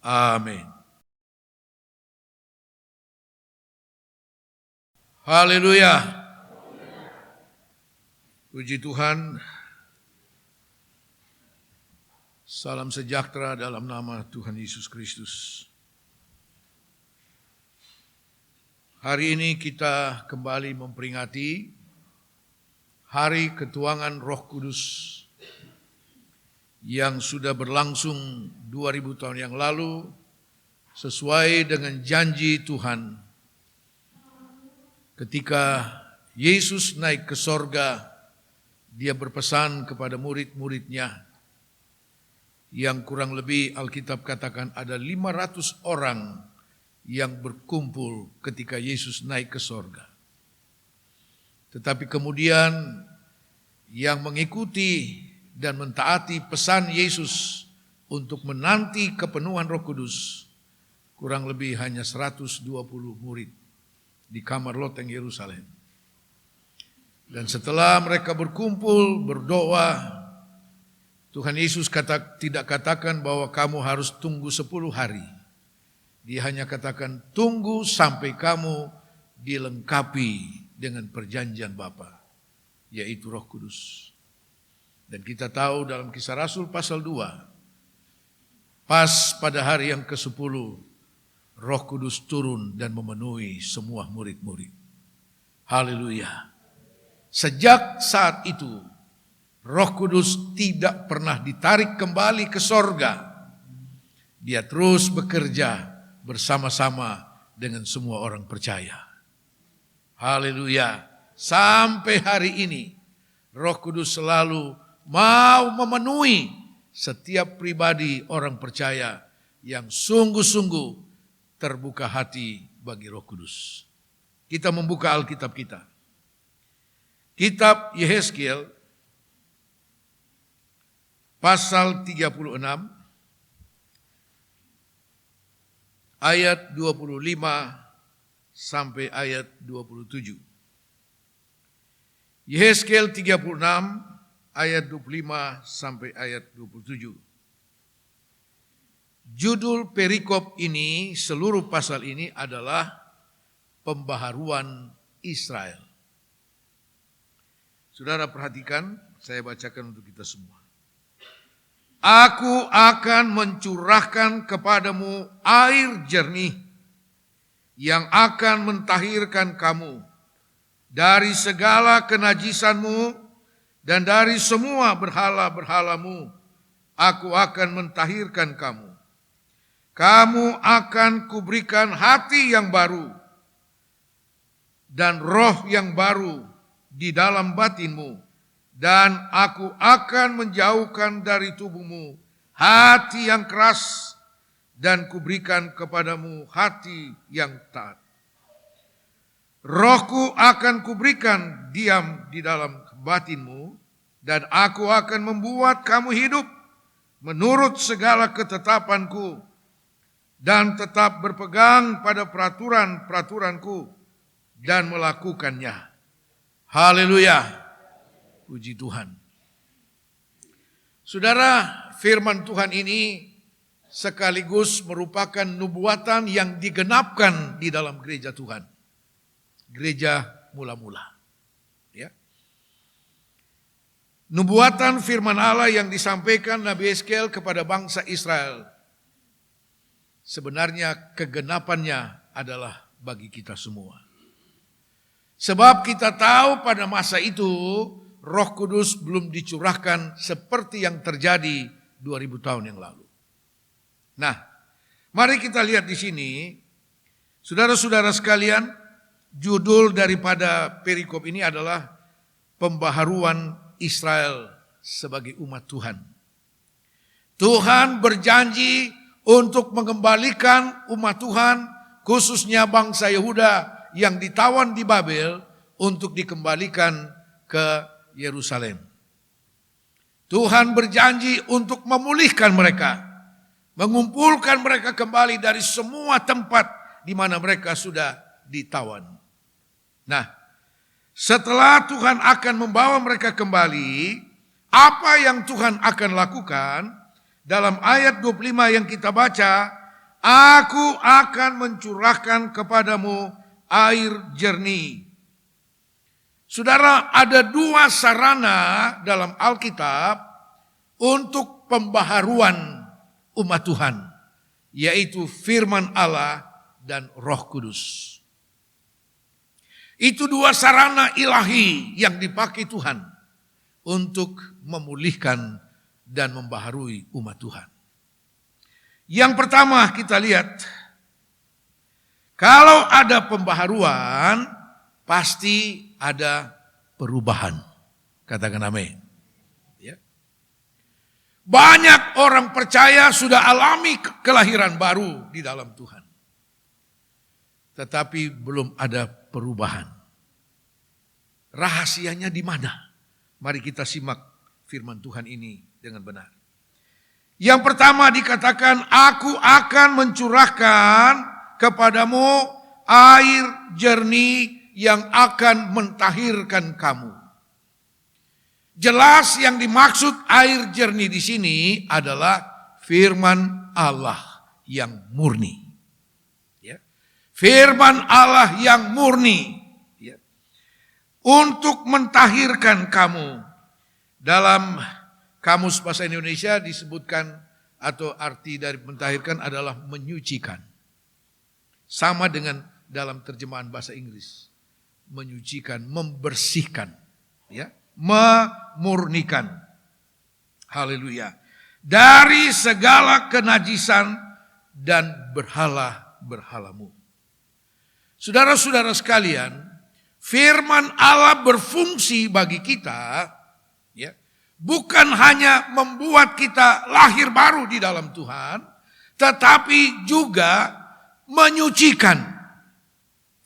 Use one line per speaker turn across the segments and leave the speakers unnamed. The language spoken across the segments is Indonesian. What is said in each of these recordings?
Amin. Haleluya. Puji Tuhan. Salam sejahtera dalam nama Tuhan Yesus Kristus. Hari ini kita kembali memperingati Hari Ketuangan Roh Kudus yang sudah berlangsung 2000 tahun yang lalu sesuai dengan janji Tuhan. Ketika Yesus naik ke sorga, dia berpesan kepada murid-muridnya yang kurang lebih Alkitab katakan ada 500 orang yang berkumpul ketika Yesus naik ke sorga. Tetapi kemudian yang mengikuti dan mentaati pesan Yesus untuk menanti kepenuhan Roh Kudus kurang lebih hanya 120 murid di kamar loteng Yerusalem. Dan setelah mereka berkumpul berdoa, Tuhan Yesus tidak katakan bahwa kamu harus tunggu 10 hari. Dia hanya katakan tunggu sampai kamu dilengkapi dengan perjanjian Bapa, yaitu Roh Kudus. Dan kita tahu dalam Kisah Rasul pasal 2, pas pada hari yang ke-10, Roh Kudus turun dan memenuhi semua murid-murid. Haleluya. Sejak saat itu, Roh Kudus tidak pernah ditarik kembali ke sorga. Dia terus bekerja bersama-sama dengan semua orang percaya. Haleluya. Sampai hari ini, Roh Kudus selalu mau memenuhi setiap pribadi orang percaya yang sungguh-sungguh terbuka hati bagi Roh Kudus. Kita membuka Alkitab kita. Kitab Yehezkiel pasal 36 ayat 25 sampai ayat 27. Yehezkiel 36 ayat 25 sampai ayat 27. Judul perikop ini, seluruh pasal ini adalah pembaharuan Israel. Saudara perhatikan, saya bacakan untuk kita semua. Aku akan mencurahkan kepadamu air jernih yang akan mentahirkan kamu dari segala kenajisanmu dan dari semua berhala-berhalamu. Aku akan mentahirkan kamu. Kamu akan kuberikan hati yang baru dan roh yang baru di dalam batinmu. Dan aku akan menjauhkan dari tubuhmu hati yang keras dan kuberikan kepadamu hati yang taat. Rohku akan kuberikan diam di dalam batinmu dan aku akan membuat kamu hidup menurut segala ketetapanku dan tetap berpegang pada peraturan-peraturanku dan melakukannya. Haleluya. Puji Tuhan. Saudara, firman Tuhan ini sekaligus merupakan nubuatan yang digenapkan di dalam gereja Tuhan. Gereja mula-mula. Ya. Nubuatan firman Allah yang disampaikan Nabi Yehezkiel kepada bangsa Israel. Sebenarnya kegenapannya adalah bagi kita semua. Sebab kita tahu pada masa itu Roh Kudus belum dicurahkan seperti yang terjadi 2000 tahun yang lalu. Nah, mari kita lihat di sini, saudara-saudara sekalian, judul daripada perikop ini adalah pembaharuan Israel sebagai umat Tuhan. Tuhan berjanji untuk mengembalikan umat Tuhan, khususnya bangsa Yehuda yang ditawan di Babel, untuk dikembalikan ke Yerusalem. Tuhan berjanji untuk memulihkan mereka, mengumpulkan mereka kembali dari semua tempat di mana mereka sudah ditawan. Nah, setelah Tuhan akan membawa mereka kembali, apa yang Tuhan akan lakukan? Dalam ayat 25 yang kita baca, Aku akan mencurahkan kepadamu air jernih. Saudara, ada dua sarana dalam Alkitab untuk pembaharuan umat Tuhan, yaitu firman Allah dan Roh Kudus. Itu dua sarana ilahi yang dipakai Tuhan untuk memulihkan dan membaharui umat Tuhan. Yang pertama kita lihat, kalau ada pembaharuan, pasti ada perubahan. Katakan amin. Ya. Banyak orang percaya sudah alami kelahiran baru di dalam Tuhan. Tetapi belum ada perubahan. Rahasianya di mana? Mari kita simak firman Tuhan ini dengan benar. Yang pertama dikatakan, aku akan mencurahkan kepadamu air jernih yang akan mentahirkan kamu. Jelas yang dimaksud air jernih di sini adalah firman Allah yang murni. Ya. Firman Allah yang murni. Ya. Untuk mentahirkan kamu. Dalam Kamus Bahasa Indonesia disebutkan atau arti dari mentahirkan adalah menyucikan. Sama dengan dalam terjemahan bahasa Inggris. Menyucikan, membersihkan. Ya, memurnikan. Haleluya. Dari segala kenajisan dan berhala-berhalamu. Saudara-saudara sekalian, firman Allah berfungsi bagi kita, ya, bukan hanya membuat kita lahir baru di dalam Tuhan, tetapi juga menyucikan,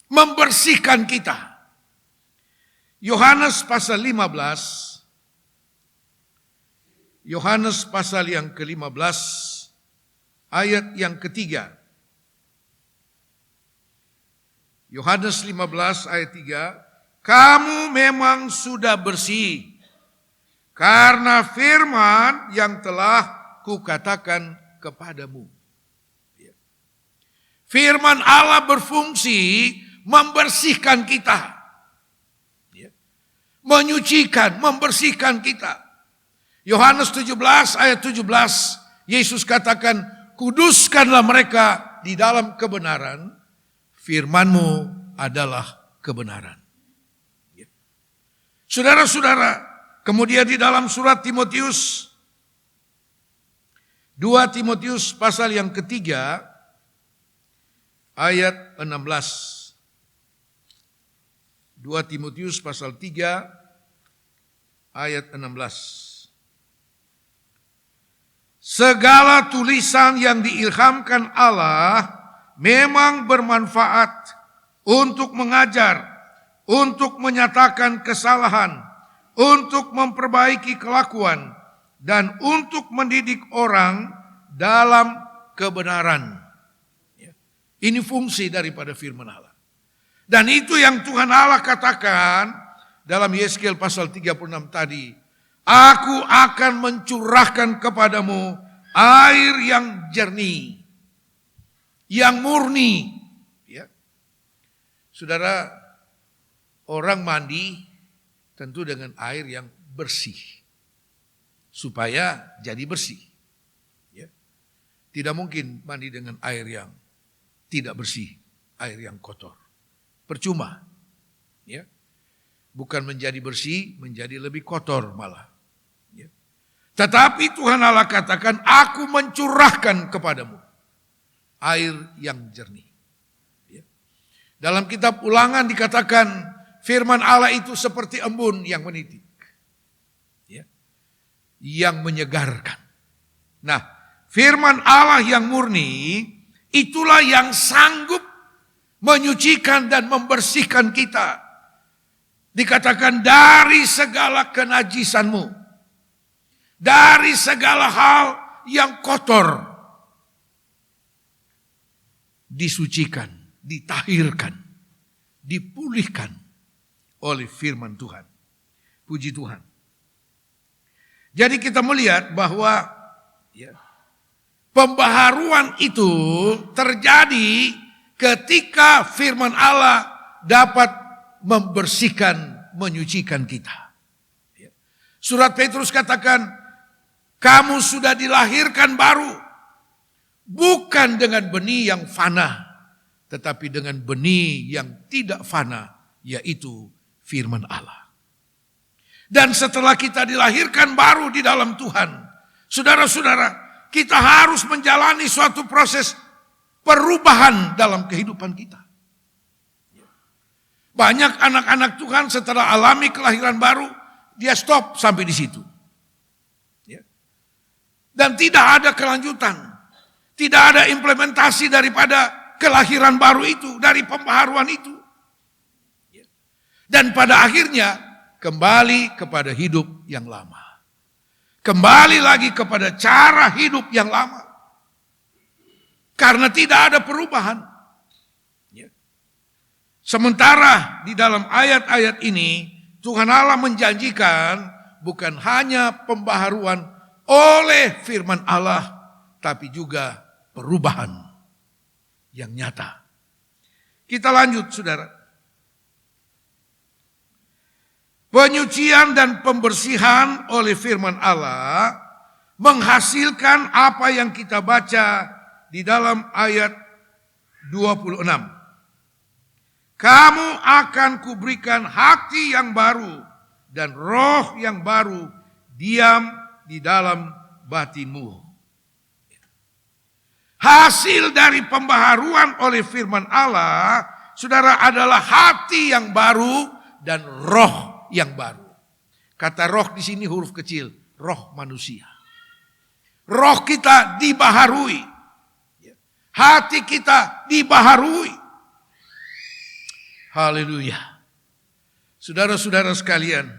membersihkan kita. Yohanes pasal 15, Yohanes pasal yang ke-15, ayat yang ketiga. Yohanes 15 ayat 3, kamu memang sudah bersih karena firman yang telah kukatakan kepadamu. Firman Allah berfungsi membersihkan kita. Menyucikan, membersihkan kita. Yohanes 17 ayat 17, Yesus katakan, kuduskanlah mereka di dalam kebenaran, firman-Mu adalah kebenaran. Saudara-saudara, kemudian di dalam surat Timotius, 2 Timotius pasal yang ketiga, ayat 16. 2 Timotius pasal 3, ayat 16. Segala tulisan yang diilhamkan Allah memang bermanfaat untuk mengajar, untuk menyatakan kesalahan, untuk memperbaiki kelakuan, dan untuk mendidik orang dalam kebenaran. Ini fungsi daripada firman Allah. Dan itu yang Tuhan Allah katakan dalam Yeskel pasal 36 tadi. Aku akan mencurahkan kepadamu air yang jernih, yang murni. Ya. Saudara, orang mandi tentu dengan air yang bersih. Supaya jadi bersih. Ya. Tidak mungkin mandi dengan air yang tidak bersih, air yang kotor. Percuma. Ya. Bukan menjadi bersih, menjadi lebih kotor malah. Ya. Tetapi Tuhan Allah katakan, aku mencurahkan kepadamu air yang jernih. Ya. Dalam kitab Ulangan dikatakan, firman Allah itu seperti embun yang menitik. Ya. Yang menyegarkan. Nah, firman Allah yang murni, itulah yang sanggup menyucikan dan membersihkan kita. Dikatakan dari segala kenajisanmu. Dari segala hal yang kotor. Disucikan, ditahirkan, dipulihkan oleh firman Tuhan. Puji Tuhan. Jadi kita melihat bahwa ya, Pembaharuan itu terjadi ketika firman Allah dapat membersihkan, menyucikan kita. Surat Petrus katakan, kamu sudah dilahirkan baru, bukan dengan benih yang fana, tetapi dengan benih yang tidak fana, yaitu firman Allah. Dan setelah kita dilahirkan baru di dalam Tuhan, saudara-saudara, kita harus menjalani suatu proses perubahan dalam kehidupan kita. Banyak anak-anak Tuhan setelah alami kelahiran baru, dia stop sampai di situ. Dan tidak ada kelanjutan. Tidak ada implementasi daripada kelahiran baru itu, dari pembaharuan itu. Dan pada akhirnya kembali kepada hidup yang lama. Kembali lagi kepada cara hidup yang lama. Karena tidak ada perubahan. Sementara di dalam ayat-ayat ini, Tuhan Allah menjanjikan bukan hanya pembaharuan oleh firman Allah, tapi juga perubahan yang nyata. Kita lanjut, saudara. Penyucian dan pembersihan oleh firman Allah menghasilkan apa yang kita baca di dalam ayat 26. Kamu akan kuberikan hati yang baru dan roh yang baru diam di dalam batinmu. Hasil dari pembaharuan oleh firman Allah, saudara, adalah hati yang baru dan roh yang baru. Kata roh di sini huruf kecil, roh manusia. Roh kita dibaharui. Hati kita dibaharui. Haleluya. Saudara-saudara sekalian,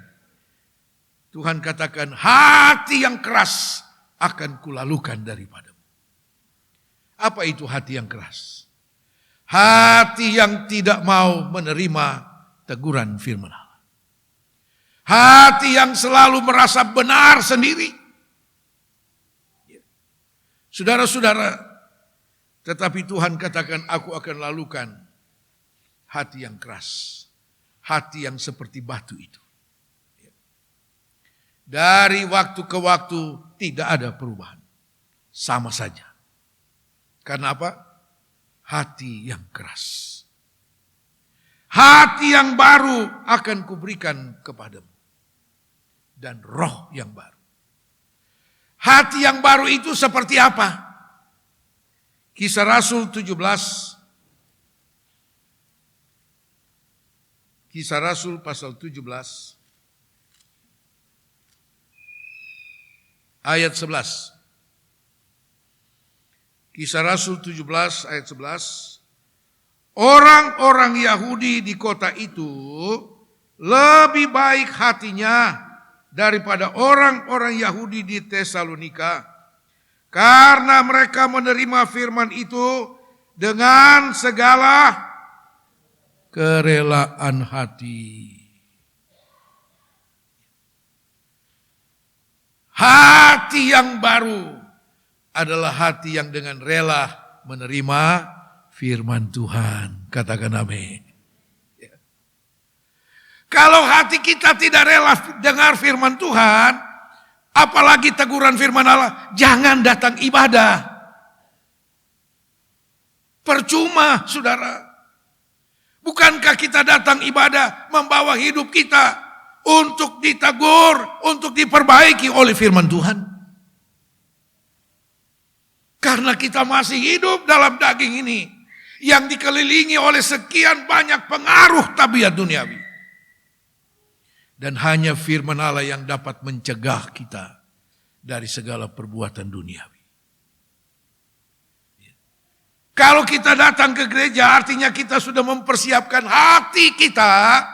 Tuhan katakan hati yang keras akan kulalukan daripadamu. Apa itu hati yang keras? Hati yang tidak mau menerima teguran firman Allah. Hati yang selalu merasa benar sendiri. Saudara-saudara, tetapi Tuhan katakan aku akan lalukan hati yang keras. Hati yang seperti batu itu. Dari waktu ke waktu tidak ada perubahan. Sama saja. Karena apa? Hati yang keras. Hati yang baru akan kuberikan kepadamu. Dan roh yang baru. Hati yang baru itu seperti apa? Kisah Rasul 17. Kisah Rasul pasal 17. Ayat 11. Kisah Rasul 17 ayat 11. Orang-orang Yahudi di kota itu lebih baik hatinya daripada orang-orang Yahudi di Tesalonika. Karena mereka menerima firman itu dengan segala kerelaan hati. Hati yang baru adalah hati yang dengan rela menerima firman Tuhan. Katakan amin. Kalau hati kita tidak rela dengar firman Tuhan, apalagi teguran firman Allah, jangan datang ibadah. Percuma, saudara. Bukankah kita datang ibadah membawa hidup kita untuk ditegur, untuk diperbaiki oleh firman Tuhan? Karena kita masih hidup dalam daging ini yang dikelilingi oleh sekian banyak pengaruh tabiat duniawi. Dan hanya firman Allah yang dapat mencegah kita dari segala perbuatan duniawi. Kalau kita datang ke gereja, artinya kita sudah mempersiapkan hati kita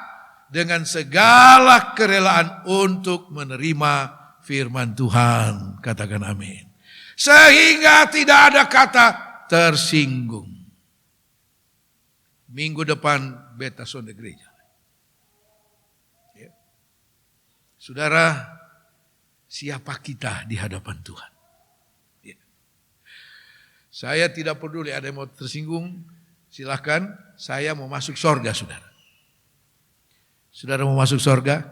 dengan segala kerelaan untuk menerima firman Tuhan. Katakan amin. Sehingga tidak ada kata tersinggung. Minggu depan beta sonde gereja. Saudara, siapa kita di hadapan Tuhan? Saya tidak peduli, ada yang mau tersinggung, silahkan. Saya mau masuk sorga, saudara. Saudara mau masuk sorga?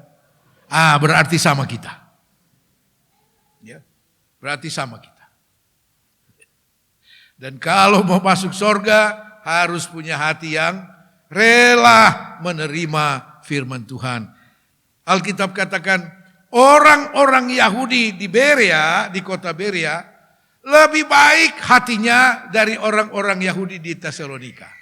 Berarti sama kita. Ya, berarti sama kita. Dan kalau mau masuk sorga, harus punya hati yang rela menerima firman Tuhan. Alkitab katakan, orang-orang Yahudi di Berea, di kota Berea, lebih baik hatinya dari orang-orang Yahudi di Tesalonika.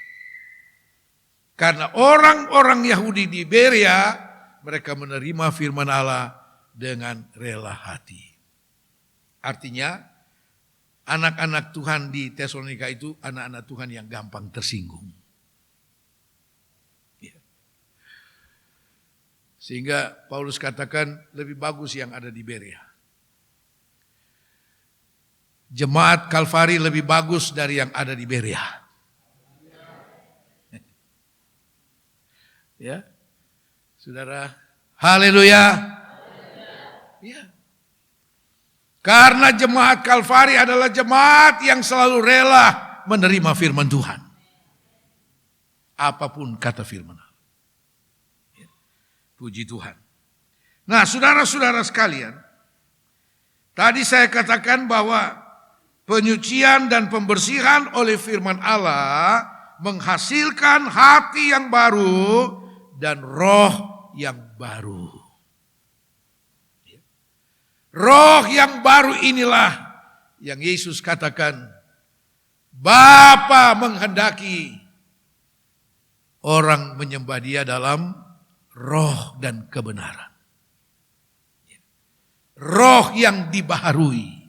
Karena orang-orang Yahudi di Berea, mereka menerima firman Allah dengan rela hati. Artinya, anak-anak Tuhan di Tesalonika itu anak-anak Tuhan yang gampang tersinggung. Sehingga Paulus katakan lebih bagus yang ada di Berea. Jemaat Kalvari lebih bagus dari yang ada di Berea. Ya, saudara, haleluya. Ya. Karena jemaat Kalvari adalah jemaat yang selalu rela menerima firman Tuhan. Apapun kata firman Allah. Ya. Puji Tuhan. Nah, saudara-saudara sekalian, tadi saya katakan bahwa penyucian dan pembersihan oleh firman Allah menghasilkan hati yang baru dan roh yang baru. Roh yang baru inilah yang Yesus katakan, Bapa menghendaki orang menyembah Dia dalam roh dan kebenaran. Roh yang dibaharui.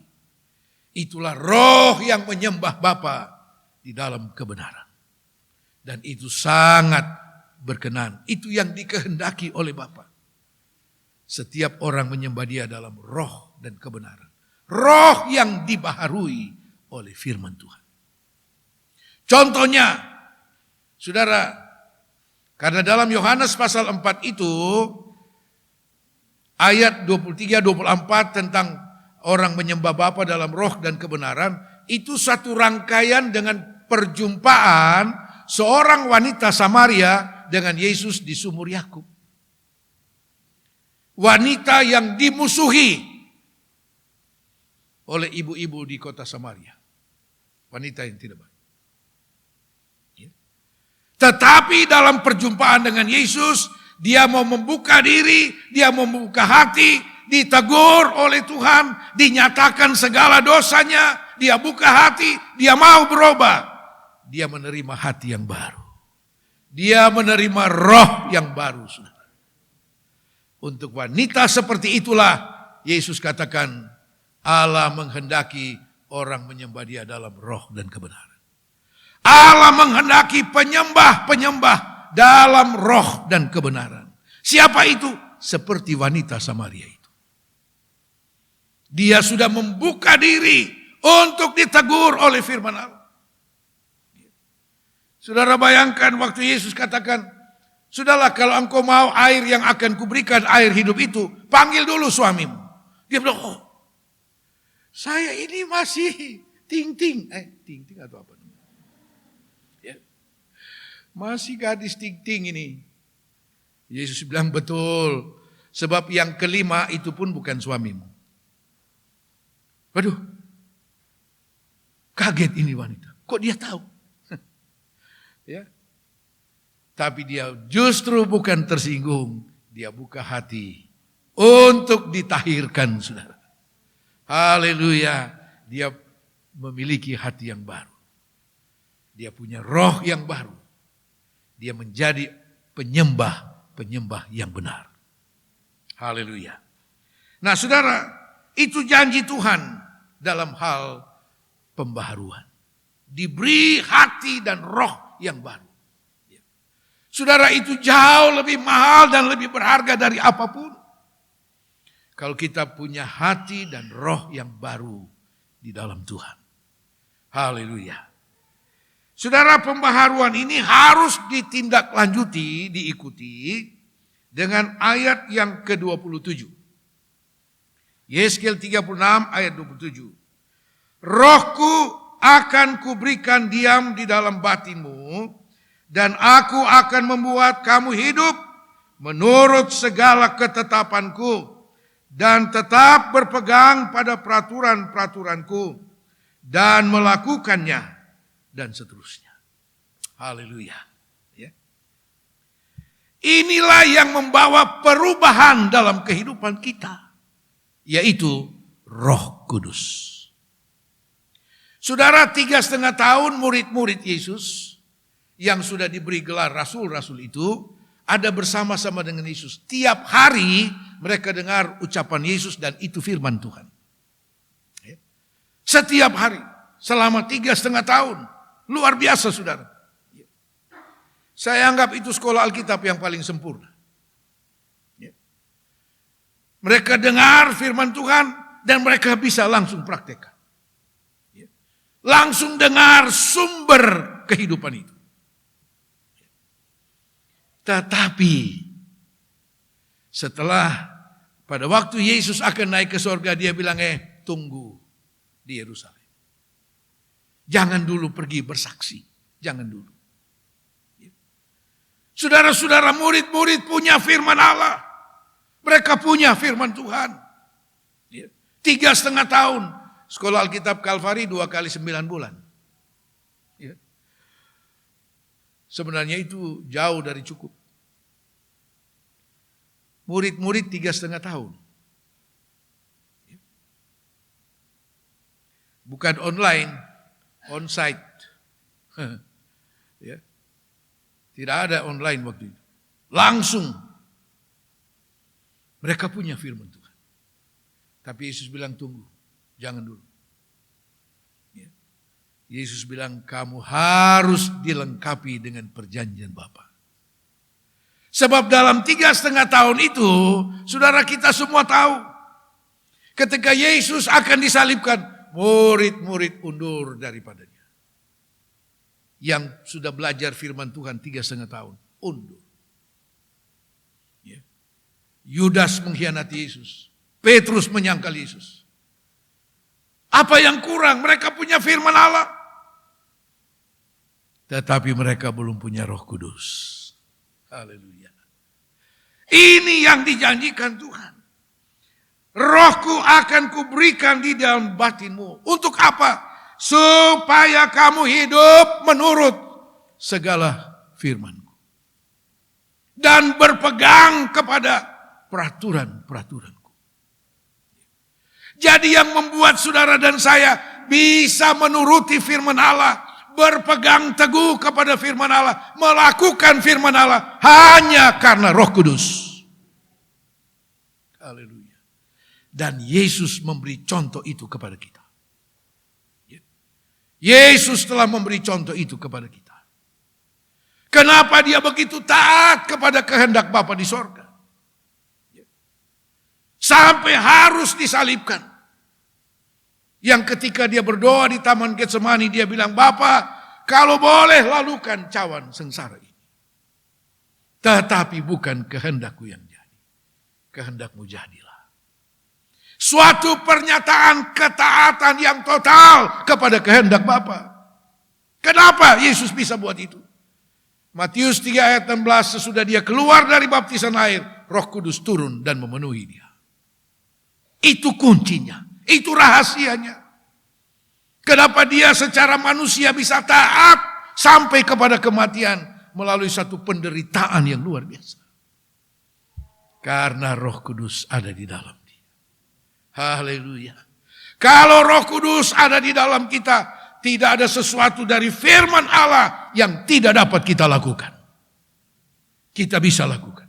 Itulah roh yang menyembah Bapa di dalam kebenaran. Dan itu sangat berkenan. Itu yang dikehendaki oleh Bapa. Setiap orang menyembah Dia dalam roh dan kebenaran. Roh yang dibaharui oleh firman Tuhan. Contohnya, saudara, karena dalam Yohanes pasal 4 itu, ayat 23-24 tentang orang menyembah Bapa dalam roh dan kebenaran, itu satu rangkaian dengan perjumpaan seorang wanita Samaria dengan Yesus di sumur Yakub. Wanita yang dimusuhi oleh ibu-ibu di kota Samaria. Wanita yang tidak baik. Ya. Tetapi dalam perjumpaan dengan Yesus, dia mau membuka diri, dia mau membuka hati, ditegur oleh Tuhan, dinyatakan segala dosanya, dia buka hati, dia mau berubah. Dia menerima hati yang baru. Dia menerima roh yang baru, saudara. Untuk wanita seperti itulah Yesus katakan Allah menghendaki orang menyembah Dia dalam roh dan kebenaran. Allah menghendaki penyembah-penyembah dalam roh dan kebenaran. Siapa itu? Seperti wanita Samaria itu. Dia sudah membuka diri untuk ditegur oleh firman Allah. Saudara bayangkan waktu Yesus katakan, sudahlah kalau engkau mau air yang akan kuberikan, air hidup itu, panggil dulu suamimu. Dia bilang, oh, saya ini masih ting-ting. Ting-ting atau apa? Ya. Masih gadis ting-ting ini. Yesus bilang betul. Sebab yang kelima itu pun bukan suamimu. Waduh. Kaget ini wanita. Kok dia tahu? Ya. Tapi dia justru bukan tersinggung. Dia buka hati untuk ditahirkan, saudara. Haleluya. Dia memiliki hati yang baru. Dia punya roh yang baru. Dia menjadi penyembah yang benar. Haleluya. Nah, saudara, itu janji Tuhan dalam hal pembaharuan. Diberi hati dan roh yang baru. Saudara, itu jauh lebih mahal dan lebih berharga dari apapun. Kalau kita punya hati dan roh yang baru di dalam Tuhan. Haleluya. Saudara, pembaharuan ini harus ditindaklanjuti, diikuti dengan ayat yang ke-27. Yeskel 36 ayat 27. Rohku akan kuberikan diam di dalam batinmu, dan aku akan membuat kamu hidup menurut segala ketetapanku, dan tetap berpegang pada peraturan-peraturanku, dan melakukannya, dan seterusnya. Haleluya. Ya. Inilah yang membawa perubahan dalam kehidupan kita, yaitu Roh Kudus. Saudara, 3,5 tahun murid-murid Yesus yang sudah diberi gelar rasul-rasul itu ada bersama-sama dengan Yesus. Tiap hari mereka dengar ucapan Yesus dan itu firman Tuhan. Setiap hari selama 3,5 tahun. Luar biasa, saudara. Saya anggap itu sekolah Alkitab yang paling sempurna. Mereka dengar firman Tuhan dan mereka bisa langsung praktekkan. Langsung dengar sumber kehidupan itu. Tetapi setelah pada waktu Yesus akan naik ke surga, dia bilang, tunggu di Yerusalem. Jangan dulu pergi bersaksi. Jangan dulu. Saudara-saudara, murid-murid punya firman Allah. Mereka punya firman Tuhan. 3,5 tahun. Sekolah Alkitab Kalvari 2 kali 9 bulan. Ya. Sebenarnya itu jauh dari cukup. Murid-murid 3,5 tahun. Ya. Bukan online, on-site. Ya. Tidak ada online waktu itu. Langsung. Mereka punya firman Tuhan. Tapi Yesus bilang tunggu. Jangan dulu. Ya. Yesus bilang kamu harus dilengkapi dengan perjanjian Bapa. Sebab dalam 3,5 tahun itu, saudara kita semua tahu. Ketika Yesus akan disalibkan, murid-murid undur daripadanya. Yang sudah belajar firman Tuhan 3,5 tahun, undur. Ya. Yudas mengkhianati Yesus. Petrus menyangkal Yesus. Apa yang kurang? Mereka punya firman Allah. Tetapi mereka belum punya Roh Kudus. Haleluya. Ini yang dijanjikan Tuhan. Rohku akan kuberikan di dalam batinmu. Untuk apa? Supaya kamu hidup menurut segala firman-Ku. Dan berpegang kepada peraturan-peraturan-Ku. Jadi yang membuat saudara dan saya bisa menuruti firman Allah, berpegang teguh kepada firman Allah, melakukan firman Allah hanya karena Roh Kudus. Haleluya. Dan Yesus memberi contoh itu kepada kita. Yesus telah memberi contoh itu kepada kita. Kenapa dia begitu taat kepada kehendak Bapa di sorga? Sampai harus disalibkan. Yang ketika dia berdoa di Taman Getsemani, dia bilang, Bapa, kalau boleh lalukan cawan sengsara ini. Tetapi bukan kehendakku yang jadi. Kehendakmu jadilah. Suatu pernyataan ketaatan yang total kepada kehendak Bapa. Kenapa Yesus bisa buat itu? Matius 3 ayat 16, sesudah dia keluar dari baptisan air, Roh Kudus turun dan memenuhi dia. Itu kuncinya, itu rahasianya. Kenapa dia secara manusia bisa taat sampai kepada kematian melalui satu penderitaan yang luar biasa. Karena Roh Kudus ada di dalam dia. Haleluya. Kalau Roh Kudus ada di dalam kita, tidak ada sesuatu dari firman Allah yang tidak dapat kita lakukan. Kita bisa lakukan.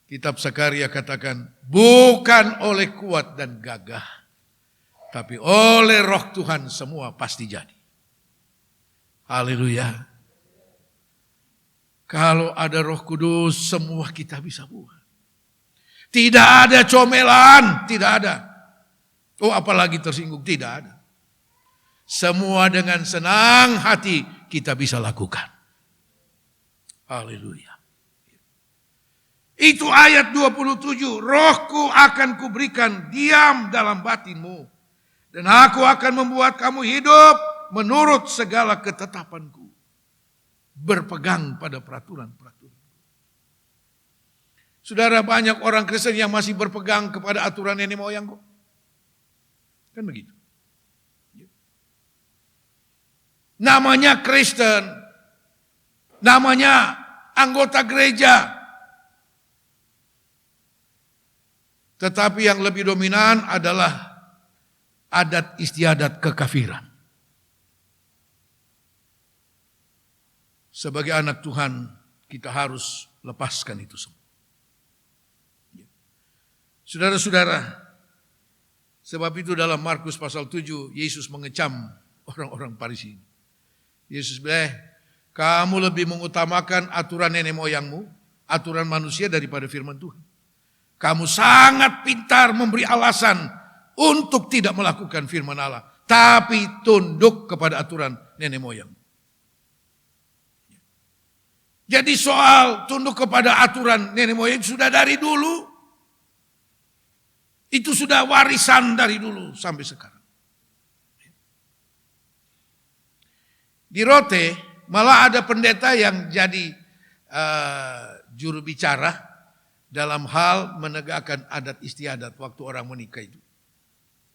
Kitab Sakaria katakan, bukan oleh kuat dan gagah, tapi oleh Roh Tuhan semua pasti jadi. Haleluya. Kalau ada Roh Kudus, semua kita bisa buat. Tidak ada comelan, tidak ada. Oh, apalagi tersinggung, tidak ada. Semua dengan senang hati kita bisa lakukan. Haleluya. Itu ayat 27, Rohku akan kuberikan diam dalam batinmu, Dan aku akan membuat kamu hidup menurut segala ketetapanku. Berpegang pada peraturan-peraturan. Saudara, banyak orang Kristen yang masih berpegang kepada aturan nenek moyang kok. Kan begitu. Namanya Kristen, namanya anggota gereja. Tetapi yang lebih dominan adalah adat istiadat kekafiran. Sebagai anak Tuhan, kita harus lepaskan itu semua. Saudara-saudara, sebab itu dalam Markus pasal 7, Yesus mengecam orang-orang Farisi. Yesus bilang, kamu lebih mengutamakan aturan nenek moyangmu, aturan manusia daripada firman Tuhan. Kamu sangat pintar memberi alasan untuk tidak melakukan firman Allah, tapi tunduk kepada aturan nenek moyang. Jadi soal tunduk kepada aturan nenek moyang sudah dari dulu. Itu sudah warisan dari dulu sampai sekarang. Di Rote malah ada pendeta yang jadi juru bicara dalam hal menegakkan adat istiadat waktu orang menikah itu.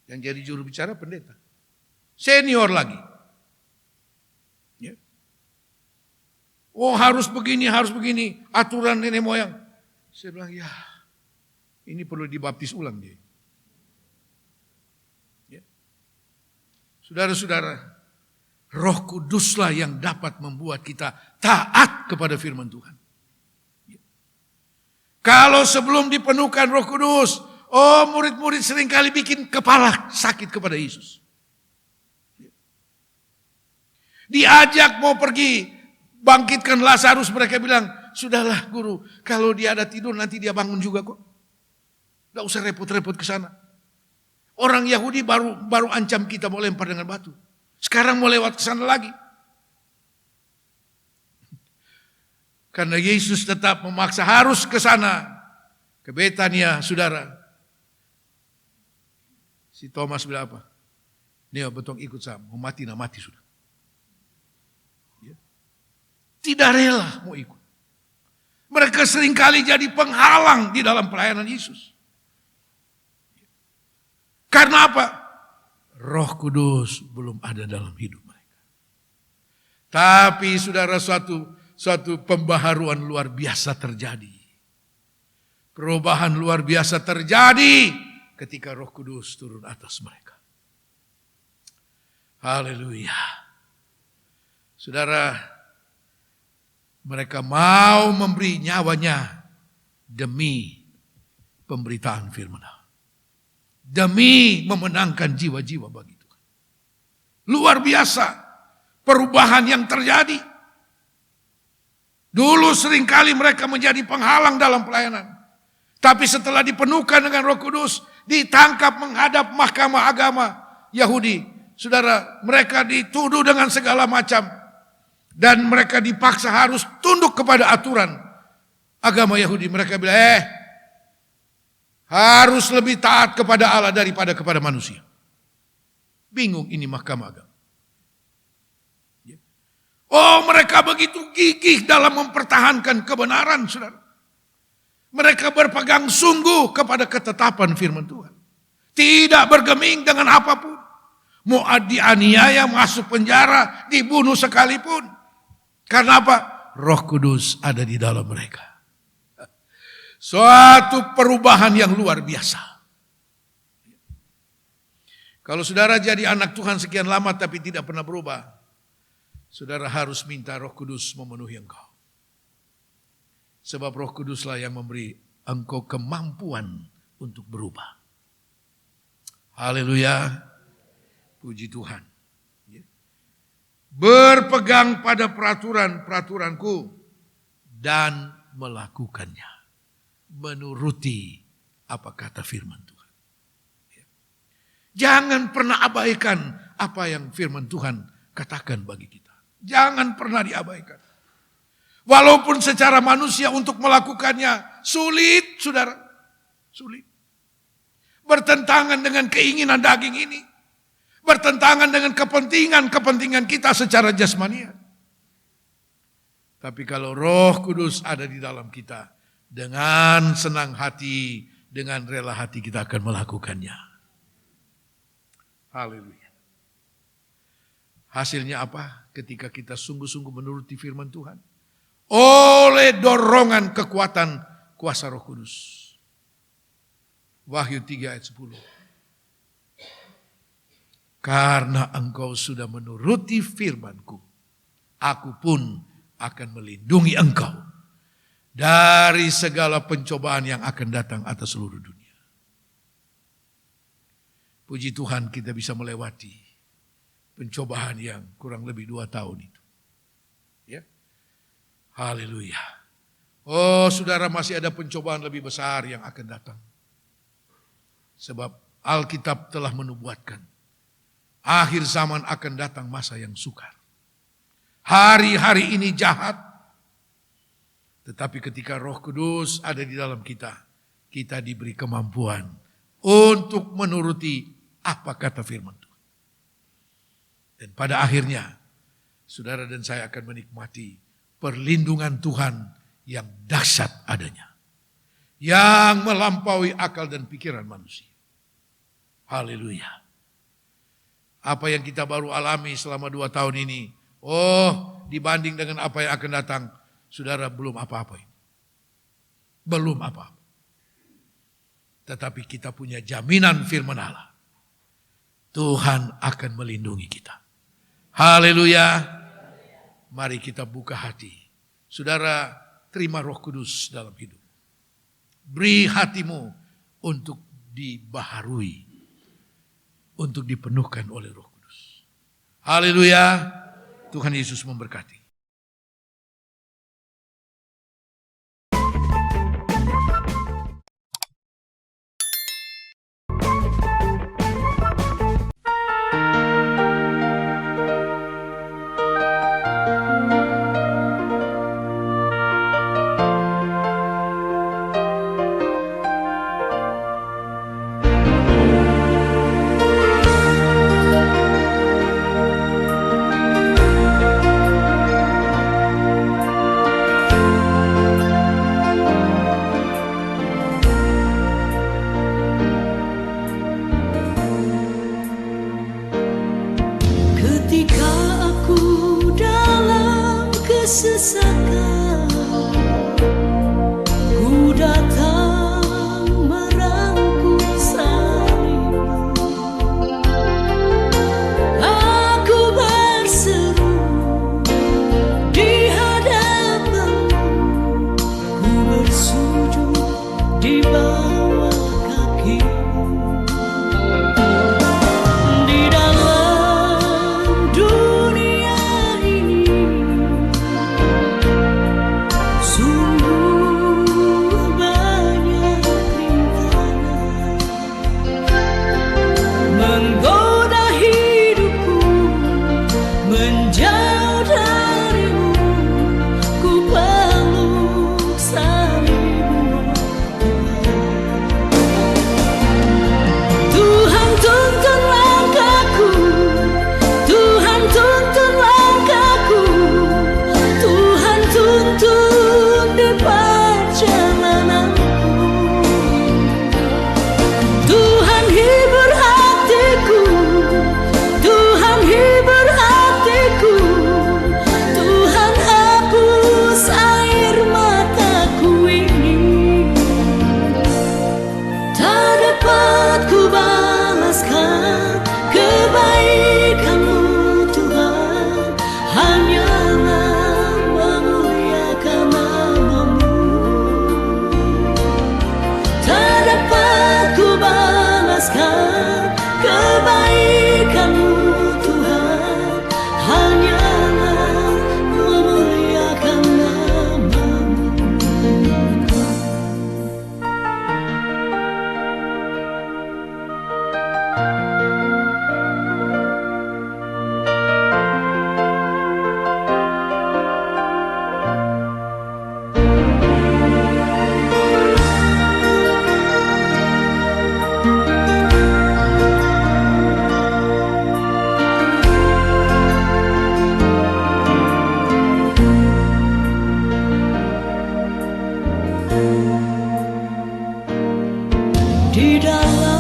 Yang jadi juru bicara pendeta. Senior lagi. Ya. Oh harus begini, aturan nenek moyang. Saya bilang ya ini perlu dibaptis ulang dia. Ya. Saudara-saudara, Roh Kuduslah yang dapat membuat kita taat kepada firman Tuhan. Ya. Kalau sebelum dipenuhkan Roh Kudus, murid-murid seringkali bikin kepala sakit kepada Yesus. Ya. Diajak mau pergi bangkitkan Lazarus, mereka bilang, sudahlah guru, kalau dia ada tidur nanti dia bangun juga kok. Tidak usah repot-repot ke sana. Orang Yahudi baru ancam kita mau lempar dengan batu. Sekarang mau lewat ke sana lagi. Karena Yesus tetap memaksa harus ke sana. Ke Betania, saudara. Si Thomas bilang apa? Nih betong ikut saya, mau mati nah mati sudah. Ya. Tidak rela mau ikut. Mereka seringkali jadi penghalang di dalam pelayanan Yesus. Karena apa? Roh Kudus belum ada dalam hidup mereka. Tapi saudara, suatu pembaharuan luar biasa terjadi. Perubahan luar biasa terjadi ketika Roh Kudus turun atas mereka. Haleluya. Saudara, mereka mau memberi nyawanya demi pemberitaan firman Allah. Demi memenangkan jiwa-jiwa bagi Tuhan. Luar biasa perubahan yang terjadi. Dulu seringkali mereka menjadi penghalang dalam pelayanan. Tapi setelah dipenuhkan dengan Roh Kudus, ditangkap menghadap mahkamah agama Yahudi. Saudara, mereka dituduh dengan segala macam. Dan mereka dipaksa harus tunduk kepada aturan agama Yahudi. Mereka bilang, harus lebih taat kepada Allah daripada kepada manusia. Bingung ini mahkamah agama. Mereka begitu gigih dalam mempertahankan kebenaran, saudara. Mereka berpegang sungguh kepada ketetapan firman Tuhan. Tidak bergeming dengan apapun. Mau dianiaya, masuk penjara, dibunuh sekalipun. Karena apa? Roh Kudus ada di dalam mereka. Suatu perubahan yang luar biasa. Kalau saudara jadi anak Tuhan sekian lama tapi tidak pernah berubah, saudara harus minta Roh Kudus memenuhi engkau. Sebab Roh Kuduslah yang memberi engkau kemampuan untuk berubah. Haleluya. Puji Tuhan. Berpegang pada peraturan-peraturanku dan melakukannya. Menuruti apa kata firman Tuhan. Jangan pernah abaikan apa yang firman Tuhan katakan bagi kita. Jangan pernah diabaikan. Walaupun secara manusia untuk melakukannya sulit, saudara. Sulit. Bertentangan dengan keinginan daging ini. bertentangan dengan kepentingan kita secara jasmanian. Tapi kalau Roh Kudus ada di dalam kita, dengan senang hati, dengan rela hati kita akan melakukannya. Haleluya. Hasilnya apa? Ketika kita sungguh-sungguh menuruti firman Tuhan. Oleh dorongan kekuatan kuasa Roh Kudus. Wahyu 3 ayat 10. Karena engkau sudah menuruti firman-Ku, aku pun akan melindungi engkau dari segala pencobaan yang akan datang atas seluruh dunia. Puji Tuhan kita bisa melewati pencobaan yang kurang lebih 2 tahun itu. Ya. Haleluya. Oh saudara, masih ada pencobaan lebih besar yang akan datang. Sebab Alkitab telah menubuatkan akhir zaman akan datang masa yang sukar. Hari-hari ini jahat. Tetapi ketika Roh Kudus ada di dalam kita, kita diberi kemampuan untuk menuruti apa kata firman Tuhan. Dan pada akhirnya, saudara dan saya akan menikmati perlindungan Tuhan yang dahsyat adanya. Yang melampaui akal dan pikiran manusia. Haleluya. Apa yang kita baru alami selama 2 tahun ini, dibanding dengan apa yang akan datang, saudara, belum apa-apa ini. Belum apa-apa. Tetapi kita punya jaminan firman Allah. Tuhan akan melindungi kita. Haleluya. Mari kita buka hati. Saudara, terima Roh Kudus dalam hidup. Beri hatimu untuk dibaharui. Untuk dipenuhkan oleh Roh Kudus. Haleluya. Tuhan Yesus memberkati.
di dalam